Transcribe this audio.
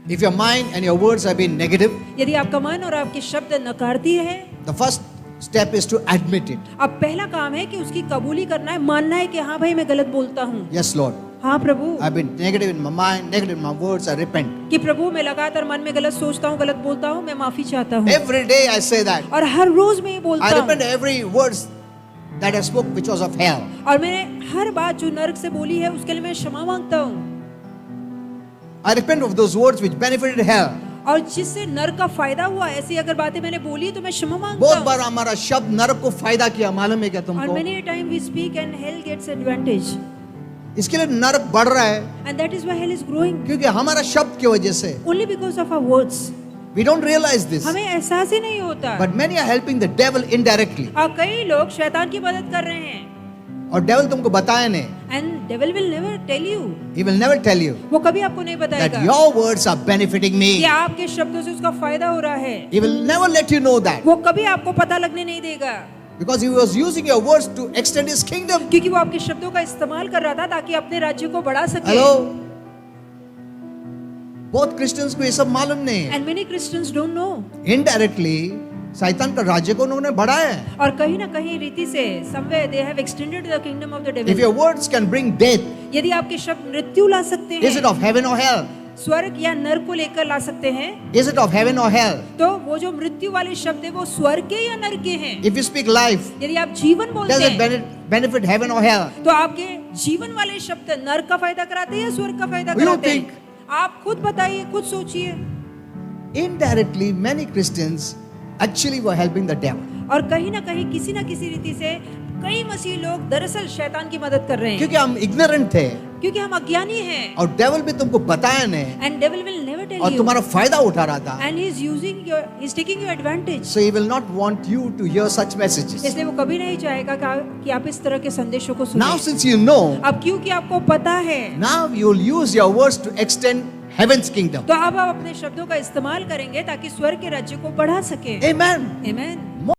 If your mind and your words have been negative, यदि आपका मन और आपके शब्द नकारती है, the first step is to admit it. अब पहला काम है कि उसकी कबूली करना है, मानना है कि हाँ भाई मैं गलत बोलता हूँ। Yes, Lord. हाँ प्रभु, I've been negative in my mind, negative in my words. I repent. कि प्रभु मैं लगातार मन में गलत सोचता हूँ, गलत बोलता हूँ, मैं माफी चाहता हूँ। Every day I say that. और हर रोज मैं ये I बोलता हूँ। repent every words that I spoke which was of hell. और मैंने हर बात जो नरक से बोली है उसके लिए मैं क्षमा मांगता हूँ। I repent of those words which benefited hell. और जिससे नरक का फायदा हुआ, ऐसी अगर बातें मैंने बोली तो मैं क्षमा मांगता बहुत हूँ। बार हमारा शब्द नरक को फायदा किया, मालूम है क्या और तुमको? many time we speak and hell gets advantage, इसके लिए नरक बढ़ रहा है and that is why hell is growing क्योंकि हमारा शब्द की वजह से. only because of our words. We don't realize this, हमें एहसास ही नहीं होता। but many are helping the devil indirectly. और कई लोग शैतान की मदद कर रहे हैं, और devil तुमको बताया नहीं. and devil will never tell you, He will never tell you वो कभी आपको नहीं that बताएगा your words are benefiting कि me. आपके शब्दों से उसका फायदा हो रहा है। He will never let you know that वो कभी आपको पता लगने नहीं देगा, because he was using your words to extend his kingdom. क्योंकि वो आपके शब्दों का इस्तेमाल कर रहा था ताकि अपने राज्य को बढ़ा सके। हेलो, बहुत क्रिश्चियंस को ये सब मालूम नहीं है. And many Christians don't know. Indirectly शैतान का राज्य को उन्होंने बढ़ाया है. और कहीं ना कहीं रीति से somewhere they have extended the kingdom of the If devil. your words can bring death, यदि आपके शब्द मृत्यु ला सकते is it हैं, of heaven or hell? स्वर्ग या नरक को लेकर ला सकते हैं, Is it of heaven or hell? तो वो जो मृत्यु वाले शब्द है वो स्वर्ग के या नरक के हैं? If you speak life, यदि आप जीवन बोलते does it हैं benefit heaven or hell? तो आपके जीवन वाले शब्द नरक का फायदा कराते हैं या स्वर्ग का फायदा You कराते think? हैं? आप खुद बताइए, खुद सोचिए। Indirectly, many Christians actually were helping the devil. और कहीं ना कहीं किसी ना किसी रीति से कई मसीह लोग दरअसल शैतान की मदद कर रहे हैं, क्योंकि हम ignorant थे क्योंकि हम अज्ञानी हैं। और devil भी तुमको बताया नहीं And devil will never tell और you. तुम्हारा फायदा उठा रहा था. And he's taking your advantage. So he will not want you to hear such messages. इसलिए वो कभी नहीं चाहेगा कि आप इस तरह के संदेशों को Now सुनें। since you know, अब क्योंकि आपको पता है, now you will use your words to extend heaven's kingdom. तो अब आप अपने शब्दों का इस्तेमाल करेंगे ताकि स्वर्ग के राज्य को बढ़ा सके। Amen. Amen.